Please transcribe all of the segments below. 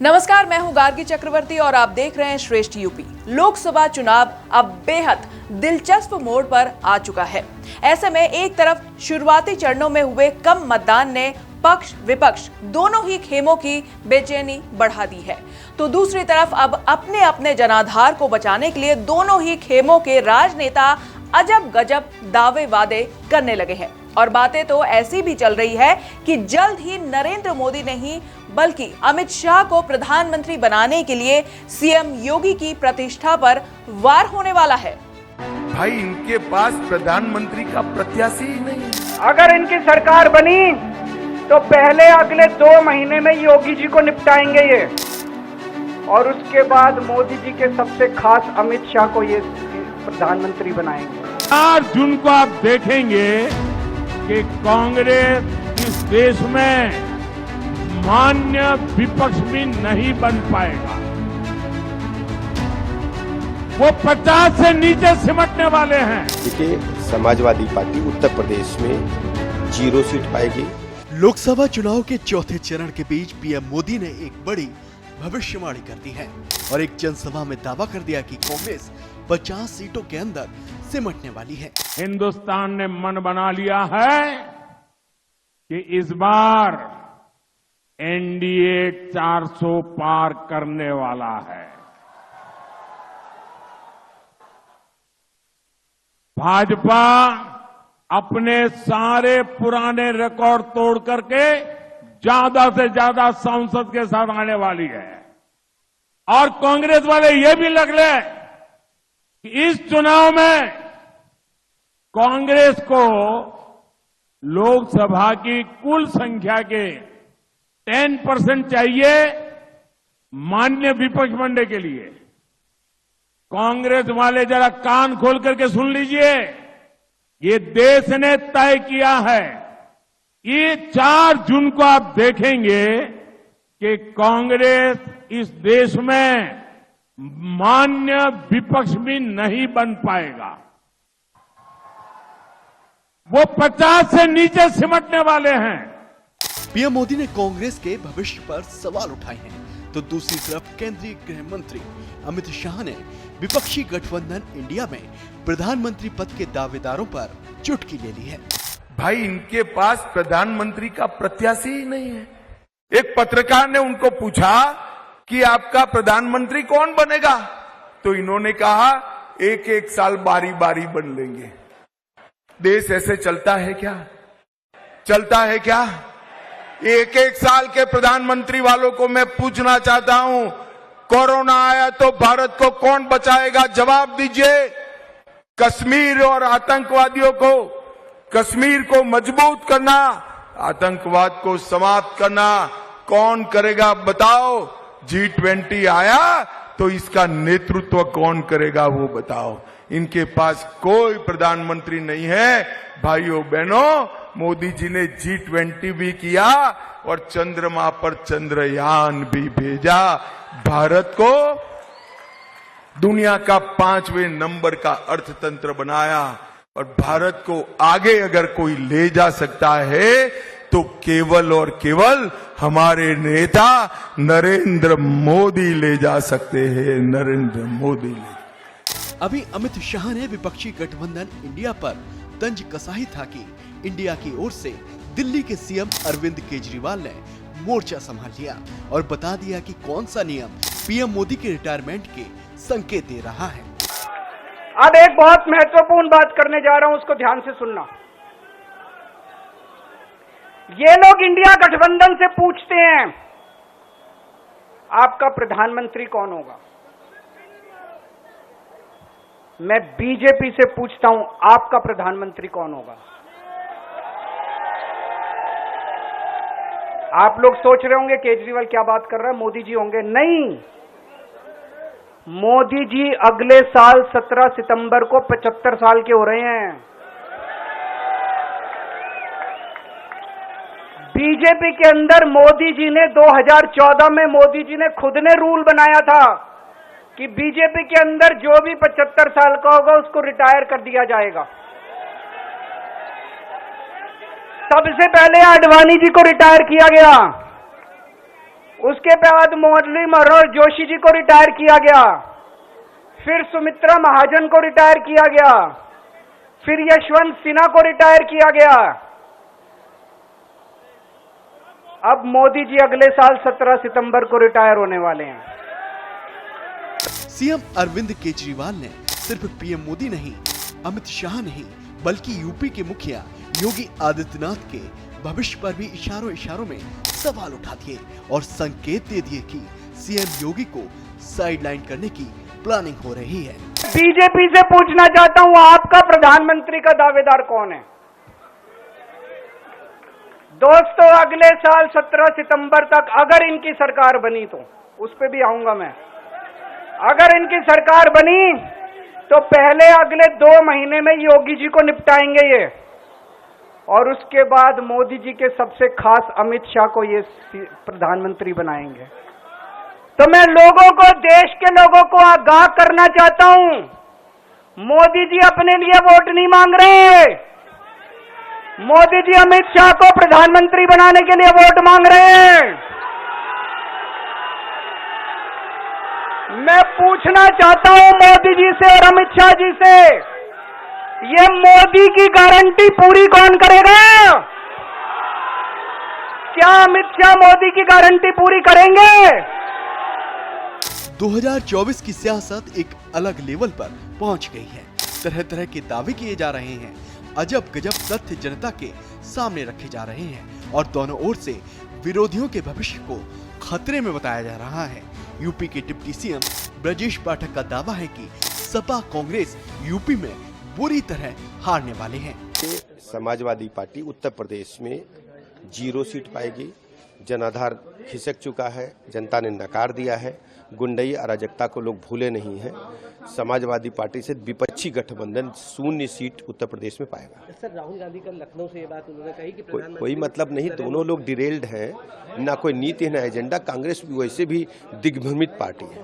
नमस्कार, मैं हूं गार्गी चक्रवर्ती और आप देख रहे हैं श्रेष्ठ यूपी। लोकसभा चुनाव अब बेहद दिलचस्प मोड़ पर आ चुका है। ऐसे में एक तरफ शुरुआती चरणों में हुए कम मतदान ने पक्ष विपक्ष दोनों ही खेमों की बेचैनी बढ़ा दी है, तो दूसरी तरफ अब अपने अपने जनाधार को बचाने के लिए दोनों ही खेमों के राजनेता अजब गजब दावे वादे करने लगे हैं। और बातें तो ऐसी भी चल रही है कि जल्द ही नरेंद्र मोदी नहीं बल्कि अमित शाह को प्रधानमंत्री बनाने के लिए सीएम योगी की प्रतिष्ठा पर वार होने वाला है। भाई, इनके पास प्रधानमंत्री का प्रत्याशी ही नहीं। अगर इनकी सरकार बनी तो पहले अगले 2 महीने में योगी जी को निपटाएंगे ये, और उसके बाद मोदी जी के सबसे खास अमित शाह को ये प्रधानमंत्री बनाएंगे। 4 जून को आप देखेंगे कि कांग्रेस इस देश में मान्य विपक्ष भी नहीं बन पाएगा। वो 50 से नीचे सिमटने वाले हैं। देखिए, समाजवादी पार्टी उत्तर प्रदेश में 0 सीट पाएगी। लोकसभा चुनाव के चौथे चरण के बीच पीएम मोदी ने एक बड़ी भविष्यवाणी कर दी है और एक जनसभा में दावा कर दिया कि कांग्रेस 50 सीटों के अंदर सिमटने वाली है। हिंदुस्तान ने मन बना लिया है कि इस बार एनडीए 400 पार करने वाला है। भाजपा अपने सारे पुराने रिकॉर्ड तोड़ करके ज्यादा से ज्यादा सांसद के साथ आने वाली है, और कांग्रेस वाले ये भी लग ले कि इस चुनाव में कांग्रेस को लोकसभा की कुल संख्या के 10% चाहिए मान्य विपक्ष बनने के लिए। कांग्रेस वाले जरा कान खोल करके सुन लीजिए, ये देश ने तय किया है। ये 4 जून को आप देखेंगे कि कांग्रेस इस देश में मान्य विपक्ष भी नहीं बन पाएगा। वो 50 से नीचे सिमटने वाले हैं। पीएम मोदी ने कांग्रेस के भविष्य पर सवाल उठाए हैं, तो दूसरी तरफ केंद्रीय गृह मंत्री अमित शाह ने विपक्षी गठबंधन इंडिया में प्रधानमंत्री पद के दावेदारों पर चुटकी ले ली है। भाई, इनके पास प्रधानमंत्री का प्रत्याशी ही नहीं है। एक पत्रकार ने उनको पूछा कि आपका प्रधानमंत्री कौन बनेगा, तो इन्होंने कहा 1-1 साल बारी बारी बन लेंगे। देश ऐसे चलता है क्या? चलता है क्या? 1-1 साल के प्रधानमंत्री वालों को मैं पूछना चाहता हूं, कोरोना आया तो भारत को कौन बचाएगा? जवाब दीजिए। कश्मीर और आतंकवादियों को, कश्मीर को मजबूत करना, आतंकवाद को समाप्त करना कौन करेगा? बताओ। G20 आया तो इसका नेतृत्व कौन करेगा? वो बताओ। इनके पास कोई प्रधानमंत्री नहीं है। भाइयों बहनों, मोदी जी ने G20 भी किया और चंद्रमा पर चंद्रयान भी भेजा। भारत को दुनिया का 5वें नंबर का अर्थतंत्र बनाया, और भारत को आगे अगर कोई ले जा सकता है तो केवल और केवल हमारे नेता नरेंद्र मोदी ले जा सकते हैं। नरेंद्र मोदी अभी अमित शाह ने विपक्षी गठबंधन इंडिया पर तंज कसा ही था कि इंडिया की ओर से दिल्ली के सीएम अरविंद केजरीवाल ने मोर्चा संभाल लिया और बता दिया कि कौन सा नियम पीएम मोदी के रिटायरमेंट के संकेत दे रहा है। अब एक बहुत महत्वपूर्ण बात करने जा रहा हूं, उसको ध्यान से सुनना। ये लोग इंडिया गठबंधन से पूछते हैं आपका प्रधानमंत्री कौन होगा। मैं बीजेपी से पूछता हूं आपका प्रधानमंत्री कौन होगा। आप लोग सोच रहे होंगे केजरीवाल क्या बात कर रहा है, मोदी जी होंगे। नहीं, मोदी जी अगले साल 17 सितंबर को 75 साल के हो रहे हैं। बीजेपी के अंदर मोदी जी ने 2014 में मोदी जी ने खुद ने रूल बनाया था कि बीजेपी के अंदर जो भी 75 साल का होगा उसको रिटायर कर दिया जाएगा। सबसे पहले आडवाणी जी को रिटायर किया गया, उसके बाद मुरली मनोहर जोशी जी को रिटायर किया गया, फिर सुमित्रा महाजन को रिटायर किया गया, फिर यशवंत सिन्हा को रिटायर किया गया। अब मोदी जी अगले साल 17 सितंबर को रिटायर होने वाले हैं। सीएम अरविंद केजरीवाल ने सिर्फ पीएम मोदी नहीं, अमित शाह नहीं, बल्कि यूपी के मुखिया योगी आदित्यनाथ के भविष्य पर भी इशारों में सवाल उठा दिए और संकेत दे दिए कि सीएम योगी को साइडलाइन करने की प्लानिंग हो रही है। बीजेपी से पूछना चाहता हूं, आपका प्रधानमंत्री का दावेदार कौन है? दोस्तों, अगले साल 17 सितंबर तक अगर इनकी सरकार बनी, तो उस पे भी आऊंगा मैं, अगर इनकी सरकार बनी तो पहले अगले 2 महीने में योगी जी को निपटाएंगे ये, और उसके बाद मोदी जी के सबसे खास अमित शाह को ये प्रधानमंत्री बनाएंगे। तो मैं लोगों को, देश के लोगों को आगाह करना चाहता हूं, मोदी जी अपने लिए वोट नहीं मांग रहे, मोदी जी अमित शाह को प्रधानमंत्री बनाने के लिए वोट मांग रहे हैं। मैं पूछना चाहता हूं मोदी जी से और अमित शाह जी से, ये मोदी की गारंटी पूरी कौन करेगा? क्या अमित शाह मोदी की गारंटी पूरी करेंगे? 2024 की सियासत एक अलग लेवल पर पहुंच गई है। तरह तरह के दावे किए जा रहे हैं, अजब गजब तथ्य जनता के सामने रखे जा रहे हैं और दोनों ओर से विरोधियों के भविष्य को खतरे में बताया जा रहा है। यूपी के डिप्टी सीएम ब्रजेश पाठक का दावा है कि सपा कांग्रेस यूपी में बुरी तरह हारने वाले हैं। समाजवादी पार्टी उत्तर प्रदेश में 0 सीट पाएगी। जनाधार खिसक चुका है, जनता ने नकार दिया है। गुंडई अराजकता को लोग भूले नहीं हैं। समाजवादी पार्टी से विपक्षी गठबंधन 0 सीट उत्तर प्रदेश में पाएगा। सर, राहुल गांधी कल लखनऊ से ये बात उन्होंने कही कि कोई मतलब नहीं, दोनों लोग डिरेल्ड हैं, ना कोई नीति ना एजेंडा। कांग्रेस वैसे भी दिग्भ्रमित पार्टी है,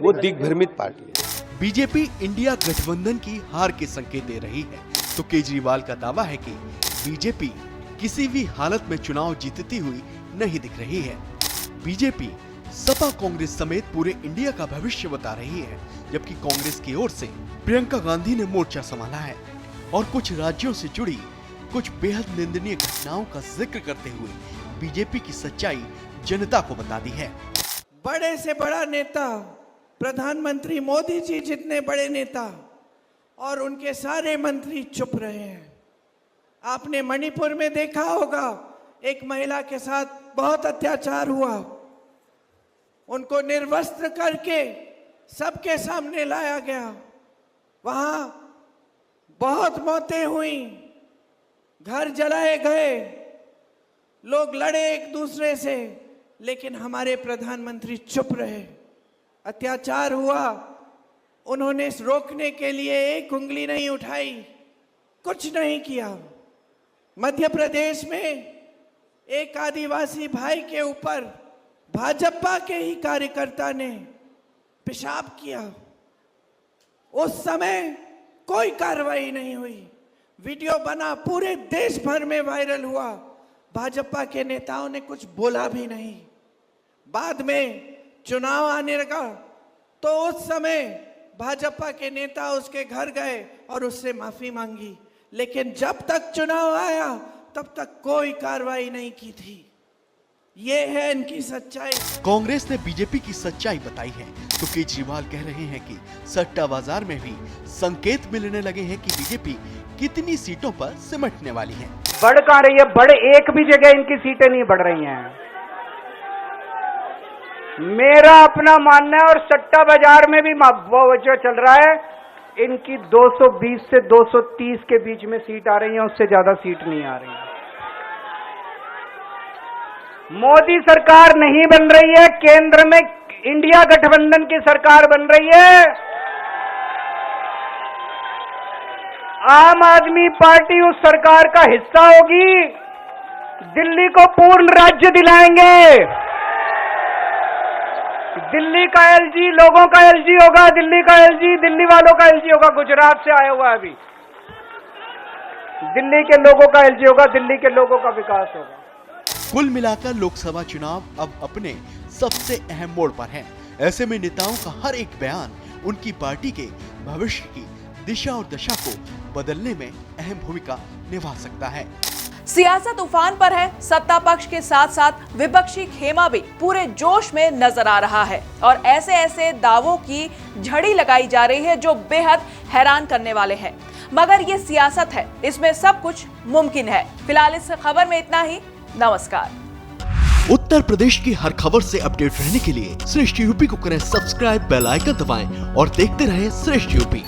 वो दिग्भ्रमित पार्टी है। बीजेपी इंडिया गठबंधन की हार के संकेत दे रही है, तो केजरीवाल का दावा है कि बीजेपी किसी भी हालत में चुनाव जीतती हुई नहीं दिख रही है। बीजेपी सपा कांग्रेस समेत पूरे इंडिया का भविष्य बता रही है, जबकि कांग्रेस की ओर से प्रियंका गांधी ने मोर्चा संभाला है और कुछ राज्यों से जुड़ी कुछ बेहद निंदनीय घटनाओं का जिक्र करते हुए बीजेपी की सच्चाई जनता को बता दी है। बड़े से बड़ा नेता प्रधानमंत्री मोदी जी जितने बड़े नेता और उनके सारे मंत्री चुप रहे हैं। आपने मणिपुर में देखा होगा, एक महिला के साथ बहुत अत्याचार हुआ, उनको निर्वस्त्र करके सबके सामने लाया गया, वहां बहुत मौतें हुई, घर जलाए गए, लोग लड़े एक दूसरे से, लेकिन हमारे प्रधानमंत्री चुप रहे। अत्याचार हुआ, उन्होंने रोकने के लिए एक उंगली नहीं उठाई, कुछ नहीं किया। मध्य प्रदेश में एक आदिवासी भाई के ऊपर भाजपा के ही कार्यकर्ता ने पेशाब किया, उस समय कोई कार्रवाई नहीं हुई। वीडियो बना, पूरे देश भर में वायरल हुआ, भाजपा के नेताओं ने कुछ बोला भी नहीं। बाद में चुनाव आने लगा तो उस समय भाजपा के नेता उसके घर गए और उससे माफी मांगी, लेकिन जब तक चुनाव आया तब तक कोई कार्रवाई नहीं की थी। ये है इनकी सच्चाई। कांग्रेस ने बीजेपी की सच्चाई बताई है, तो केजरीवाल कह रहे हैं कि सट्टा बाजार में भी संकेत मिलने लगे हैं कि बीजेपी कितनी सीटों पर सिमटने वाली है। बढ़ कहां रही है? बढ़ एक भी जगह इनकी सीटें नहीं बढ़ रही हैं। मेरा अपना मानना है, और सट्टा बाजार में भी वो जो चल रहा है, इनकी 220 से 230 के बीच में सीट आ रही है, उससे ज्यादा सीट नहीं आ रही है। मोदी सरकार नहीं बन रही है, केंद्र में इंडिया गठबंधन की सरकार बन रही है। आम आदमी पार्टी उस सरकार का हिस्सा होगी, दिल्ली को पूर्ण राज्य दिलाएंगे। दिल्ली का एलजी लोगों का एलजी होगा, दिल्ली का एलजी दिल्ली वालों का एलजी होगा। गुजरात से आया हुआ है अभी, दिल्ली के लोगों का एलजी होगा, दिल्ली के लोगों का विकास होगा। कुल मिलाकर लोकसभा चुनाव अब अपने सबसे अहम मोड़ पर है। ऐसे में नेताओं का हर एक बयान उनकी पार्टी के भविष्य की दिशा और दशा को बदलने में अहम भूमिका निभा सकता है। सियासत उफान पर है। सत्ता पक्ष के साथ साथ विपक्षी खेमा भी पूरे जोश में नजर आ रहा है और ऐसे ऐसे दावों की झड़ी लगाई जा रही है जो बेहद हैरान करने वाले हैं। मगर ये सियासत है, इसमें सब कुछ मुमकिन है। फिलहाल इस खबर में इतना ही। नमस्कार। उत्तर प्रदेश की हर खबर से अपडेट रहने के लिए श्रेष्ठ यूपी को करें सब्सक्राइब, बेल आइकन दबाएं और देखते रहें श्रेष्ठ यूपी।